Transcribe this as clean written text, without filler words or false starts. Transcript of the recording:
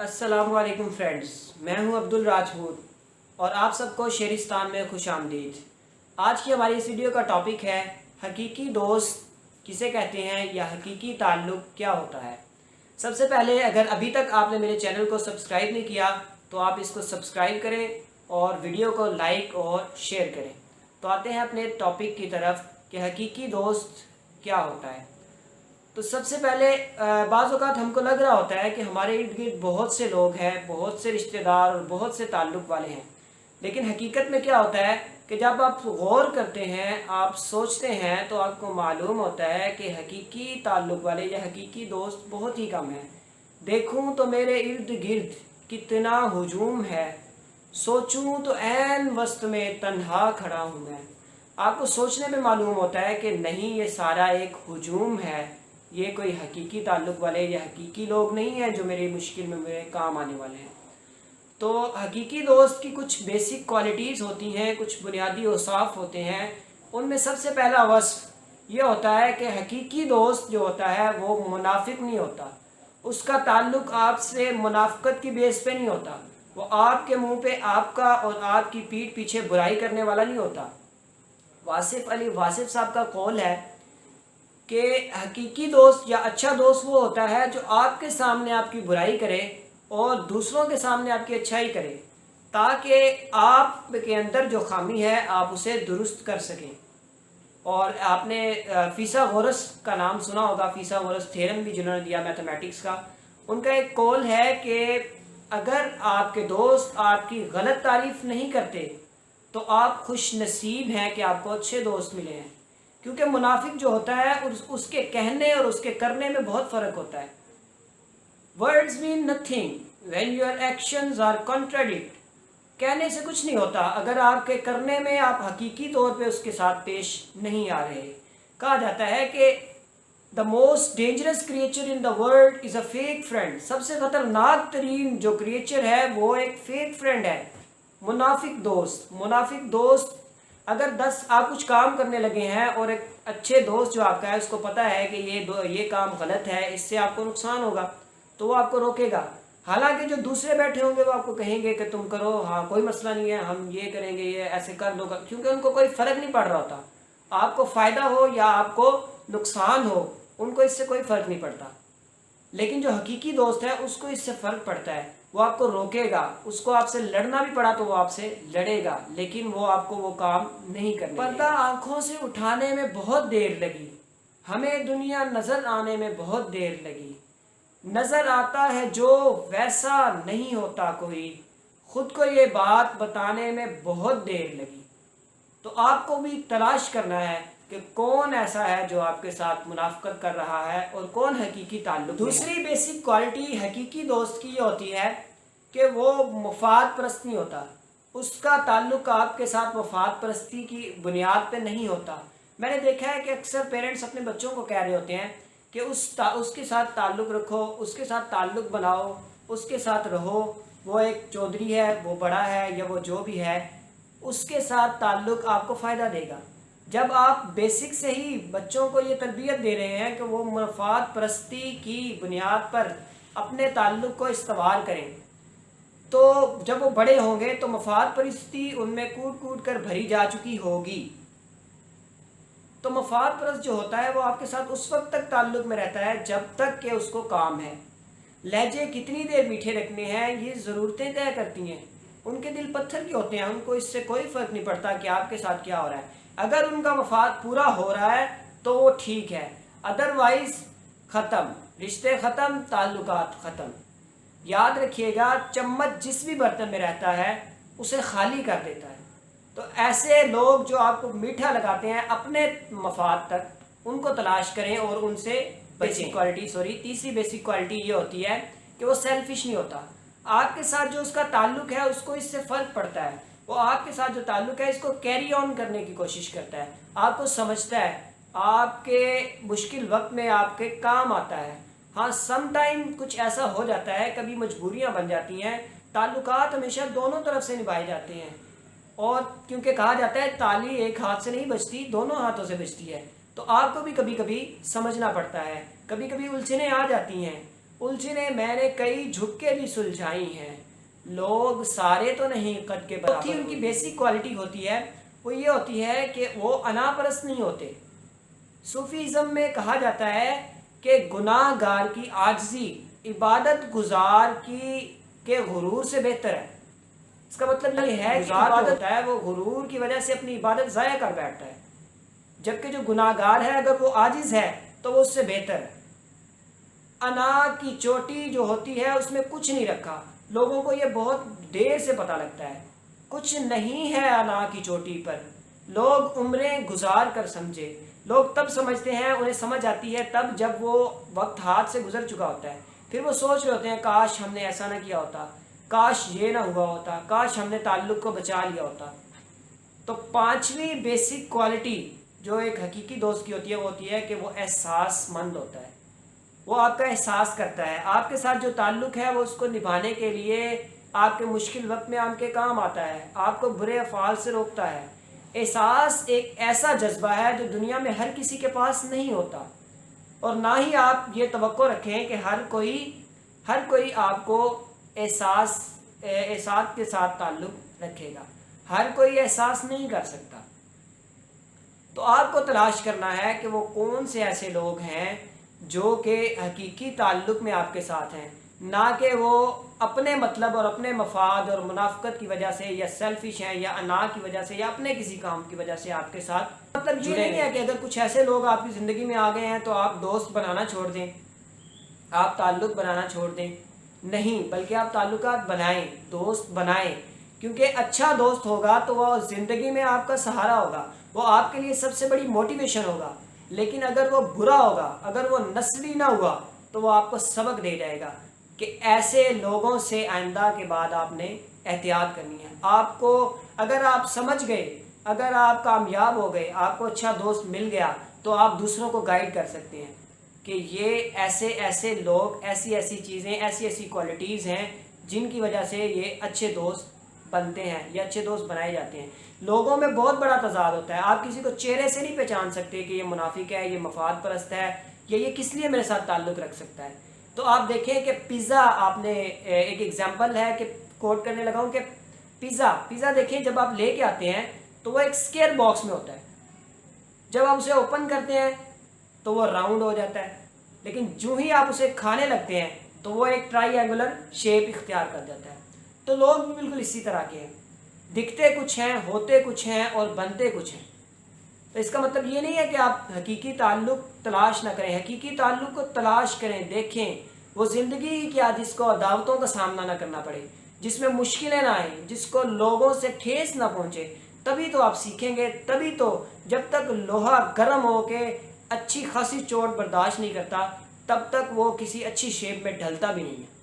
السلام علیکم فرینڈز، میں ہوں عبدل راجپوت اور آپ سب کو شہرستان میں خوش آمدید۔ آج کی ہماری اس ویڈیو کا ٹاپک ہے حقیقی دوست کسے کہتے ہیں یا حقیقی تعلق کیا ہوتا ہے۔ سب سے پہلے اگر ابھی تک آپ نے میرے چینل کو سبسکرائب نہیں کیا تو آپ اس کو سبسکرائب کریں اور ویڈیو کو لائک اور شیئر کریں۔ تو آتے ہیں اپنے ٹاپک کی طرف کہ حقیقی دوست کیا ہوتا ہے۔ تو سب سے پہلے بعض اوقات ہم کو لگ رہا ہوتا ہے کہ ہمارے ارد گرد بہت سے لوگ ہیں، بہت سے رشتہ دار اور بہت سے تعلق والے ہیں، لیکن حقیقت میں کیا ہوتا ہے کہ جب آپ غور کرتے ہیں، آپ سوچتے ہیں تو آپ کو معلوم ہوتا ہے کہ حقیقی تعلق والے یا حقیقی دوست بہت ہی کم ہیں۔ دیکھوں تو میرے ارد گرد کتنا ہجوم ہے، سوچوں تو عین وسط میں تنہا کھڑا ہوں میں۔ آپ کو سوچنے میں معلوم ہوتا ہے کہ نہیں، یہ سارا ایک ہجوم ہے، یہ کوئی حقیقی تعلق والے یا حقیقی لوگ نہیں ہیں جو میری مشکل میں میرے کام آنے والے ہیں۔ تو حقیقی دوست کی کچھ بیسک کوالٹیز ہوتی ہیں، کچھ بنیادی اوصاف ہوتے ہیں۔ ان میں سب سے پہلا وصف یہ ہوتا ہے کہ حقیقی دوست جو ہوتا ہے وہ منافق نہیں ہوتا۔ اس کا تعلق آپ سے منافقت کی بیس پہ نہیں ہوتا، وہ آپ کے منہ پہ آپ کا اور آپ کی پیٹھ پیچھے برائی کرنے والا نہیں ہوتا۔ واصف علی واصف صاحب کا قول ہے کہ حقیقی دوست یا اچھا دوست وہ ہوتا ہے جو آپ کے سامنے آپ کی برائی کرے اور دوسروں کے سامنے آپ کی اچھائی کرے، تاکہ آپ کے اندر جو خامی ہے آپ اسے درست کر سکیں۔ اور آپ نے فیثاغورس کا نام سنا ہوگا، فیثاغورس تھیرم بھی جنہوں نے دیا میتھمیٹکس کا۔ ان کا ایک قول ہے کہ اگر آپ کے دوست آپ کی غلط تعریف نہیں کرتے تو آپ خوش نصیب ہیں کہ آپ کو اچھے دوست ملے ہیں، کیونکہ منافق جو ہوتا ہے اس کے کہنے اور اس کے کرنے میں بہت فرق ہوتا ہے۔ Words mean nothing when your actions are contradict۔ کہنے سے کچھ نہیں ہوتا اگر آپ کے کرنے میں آپ حقیقی طور پہ اس کے ساتھ پیش نہیں آ رہے۔ کہا جاتا ہے کہ the most dangerous creature in the world is a fake friend۔ سب سے خطرناک ترین جو کریچر ہے وہ ایک فیک فرینڈ ہے، منافق دوست۔ منافق دوست اگر آپ کچھ کام کرنے لگے ہیں اور ایک اچھے دوست جو آپ کا ہے اس کو پتہ ہے کہ یہ کام غلط ہے، اس سے آپ کو نقصان ہوگا، تو وہ آپ کو روکے گا۔ حالانکہ جو دوسرے بیٹھے ہوں گے وہ آپ کو کہیں گے کہ تم کرو، ہاں کوئی مسئلہ نہیں ہے، ہم یہ کریں گے، یہ ایسے کر لو، کیونکہ ان کو کوئی فرق نہیں پڑ رہا ہوتا۔ آپ کو فائدہ ہو یا آپ کو نقصان ہو، ان کو اس سے کوئی فرق نہیں پڑتا۔ لیکن جو حقیقی دوست ہے اس کو اس سے فرق پڑتا ہے، وہ آپ کو روکے گا، اس کو آپ سے لڑنا بھی پڑا تو وہ آپ سے لڑے گا، لیکن وہ آپ کو وہ کام نہیں کرنے دے گا۔ پردہ آنکھوں سے اٹھانے میں بہت دیر لگی، ہمیں دنیا نظر آنے میں بہت دیر لگی۔ نظر آتا ہے جو ویسا نہیں ہوتا کوئی، خود کو یہ بات بتانے میں بہت دیر لگی۔ تو آپ کو بھی تلاش کرنا ہے کہ کون ایسا ہے جو آپ کے ساتھ منافقت کر رہا ہے اور کون حقیقی تعلق۔ دوسری بیسک کوالٹی حقیقی دوست کی یہ ہوتی ہے کہ وہ مفاد پرست نہیں ہوتا، اس کا تعلق آپ کے ساتھ مفاد پرستی کی بنیاد پہ نہیں ہوتا۔ میں نے دیکھا ہے کہ اکثر پیرنٹس اپنے بچوں کو کہہ رہے ہوتے ہیں کہ اس کے ساتھ تعلق رکھو، اس کے ساتھ تعلق بناؤ، اس کے ساتھ رہو، وہ ایک چودھری ہے، وہ بڑا ہے یا وہ جو بھی ہے، اس کے ساتھ تعلق آپ کو فائدہ دے گا۔ جب آپ بیسک سے ہی بچوں کو یہ تربیت دے رہے ہیں کہ وہ مفاد پرستی کی بنیاد پر اپنے تعلق کو استوار کریں، تو جب وہ بڑے ہوں گے تو مفاد پرستی ان میں کوٹ کوٹ کر بھری جا چکی ہوگی۔ تو مفاد پرست جو ہوتا ہے وہ آپ کے ساتھ اس وقت تک تعلق میں رہتا ہے جب تک کہ اس کو کام ہے۔ لہجے کتنی دیر میٹھے رکھنے ہیں یہ ضرورتیں طے کرتی ہیں۔ ان کے دل پتھر کے ہوتے ہیں، ان کو اس سے کوئی فرق نہیں پڑتا کہ آپ کے ساتھ کیا ہو رہا ہے۔ اگر ان کا مفاد پورا ہو رہا ہے تو وہ ٹھیک ہے، ادروائز ختم، رشتے ختم، تعلقات ختم۔ یاد رکھیے گا، چمچ جس بھی برتن میں رہتا ہے اسے خالی کر دیتا ہے۔ تو ایسے لوگ جو آپ کو میٹھا لگاتے ہیں اپنے مفاد تک، ان کو تلاش کریں اور ان سے تیسری بیسک کوالٹی یہ ہوتی ہے کہ وہ سیلفش نہیں ہوتا۔ آپ کے ساتھ جو اس کا تعلق ہے اس کو اس سے فرق پڑتا ہے، وہ آپ کے ساتھ جو تعلق ہے اس کو کیری آن کرنے کی کوشش کرتا ہے، آپ کو سمجھتا ہے، آپ کے مشکل وقت میں آپ کے کام آتا ہے۔ ہاں سم ٹائم کچھ ایسا ہو جاتا ہے، کبھی مجبوریاں بن جاتی ہیں، تعلقات ہمیشہ دونوں طرف سے نبھائے جاتے ہیں، اور کیونکہ کہا جاتا ہے تالی ایک ہاتھ سے نہیں بجتی، دونوں ہاتھوں سے بجتی ہے، تو آپ کو بھی کبھی کبھی سمجھنا پڑتا ہے، کبھی کبھی الجھنیں آ جاتی ہیں، الجھنے میں نے کئی جھکے بھی سلجھائی ہیں، لوگ سارے تو نہیں قد کے برابر۔ ان کی بیسک کوالٹی ہوتی ہے وہ یہ ہوتی ہے کہ وہ انا پرست نہیں ہوتے۔ صوفیزم میں کہا جاتا ہے کہ گناہ گار کی عاجزی عبادت گزار کے غرور سے بہتر ہے۔ اس کا مطلب یہ ہے کہ عبادت ہوتا ہے وہ غرور کی وجہ سے اپنی عبادت ضائع کر بیٹھتا ہے، جبکہ جو گناہ گار ہے اگر وہ عاجز ہے تو وہ اس سے بہتر ہے۔ انا کی چوٹی جو ہوتی ہے اس میں کچھ نہیں رکھا، لوگوں کو یہ بہت دیر سے پتہ لگتا ہے، کچھ نہیں ہے انا کی چوٹی پر۔ لوگ عمریں گزار کر سمجھے، لوگ تب سمجھتے ہیں، انہیں سمجھ آتی ہے تب جب وہ وقت ہاتھ سے گزر چکا ہوتا ہے، پھر وہ سوچ رہے ہوتے ہیں کاش ہم نے ایسا نہ کیا ہوتا، کاش یہ نہ ہوا ہوتا، کاش ہم نے تعلق کو بچا لیا ہوتا۔ تو پانچویں بیسک کوالٹی جو ایک حقیقی دوست کی ہوتی ہے وہ ہوتی ہے کہ وہ احساس مند ہوتا ہے، وہ آپ کا احساس کرتا ہے، آپ کے ساتھ جو تعلق ہے وہ اس کو نبھانے کے لیے آپ کے مشکل وقت میں آپ کے کام آتا ہے، آپ کو برے افعال سے روکتا ہے۔ احساس ایک ایسا جذبہ ہے جو دنیا میں ہر کسی کے پاس نہیں ہوتا، اور نہ ہی آپ یہ توقع رکھیں کہ ہر کوئی آپ کو احساس کے ساتھ تعلق رکھے گا، ہر کوئی احساس نہیں کر سکتا۔ تو آپ کو تلاش کرنا ہے کہ وہ کون سے ایسے لوگ ہیں جو کہ حقیقی تعلق میں آپ کے ساتھ ہیں، نہ کہ وہ اپنے مطلب اور اپنے مفاد اور منافقت کی وجہ سے یا سیلفش ہیں یا انا کی وجہ سے یا اپنے کسی کام کی وجہ سے آپ کے ساتھ مطلب یہ نہیں ہے کہ اگر کچھ ایسے لوگ آپ کی زندگی میں آ گئے ہیں تو آپ دوست بنانا چھوڑ دیں، آپ تعلق بنانا چھوڑ دیں، نہیں، بلکہ آپ تعلقات بنائیں، دوست بنائیں، کیونکہ اچھا دوست ہوگا تو وہ زندگی میں آپ کا سہارا ہوگا، وہ آپ کے لیے سب سے بڑی موٹیویشن ہوگا۔ لیکن اگر وہ برا ہوگا، اگر وہ نصبی نہ ہوا تو وہ آپ کو سبق دے جائے گا کہ ایسے لوگوں سے آئندہ کے بعد آپ نے احتیاط کرنی ہے۔ آپ کو اگر آپ سمجھ گئے، اگر آپ کامیاب ہو گئے، آپ کو اچھا دوست مل گیا تو آپ دوسروں کو گائیڈ کر سکتے ہیں کہ یہ ایسے لوگ، ایسی چیزیں، ایسی کوالٹیز ہیں جن کی وجہ سے یہ اچھے دوست بنتے ہیں یا اچھے دوست بنائے جاتے ہیں۔ لوگوں میں بہت بڑا تضاد ہوتا ہے، آپ کسی کو چہرے سے نہیں پہچان سکتے کہ یہ منافق ہے، یہ مفاد پرست ہے، یا یہ کس لیے میرے ساتھ تعلق رکھ سکتا ہے۔ تو آپ دیکھیں کہ پیزا، آپ نے ایک ایگزامپل ہے کہ کوٹ کرنے لگا ہوں کہ پیزا دیکھیں جب آپ لے کے آتے ہیں تو وہ ایک اسکیئر باکس میں ہوتا ہے، جب آپ اسے اوپن کرتے ہیں تو وہ راؤنڈ ہو جاتا ہے، لیکن جو ہی آپ اسے کھانے لگتے ہیں تو وہ ایک ٹرائی اینگولر شیپ اختیار کر جاتا ہے۔ تو لوگ بھی بالکل اسی طرح کے ہیں، دکھتے کچھ ہیں، ہوتے کچھ ہیں اور بنتے کچھ ہیں۔ تو اس کا مطلب یہ نہیں ہے کہ آپ حقیقی تعلق تلاش نہ کریں، حقیقی تعلق کو تلاش کریں، دیکھیں، وہ زندگی کیا جس کو دعوتوں کا سامنا نہ کرنا پڑے، جس میں مشکلیں نہ آئیں، جس کو لوگوں سے ٹھیس نہ پہنچے، تبھی تو آپ سیکھیں گے، تبھی تو جب تک لوہا گرم ہو کے اچھی خاصی چوٹ برداشت نہیں کرتا تب تک وہ کسی اچھی شیپ میں ڈھلتا بھی نہیں ہے۔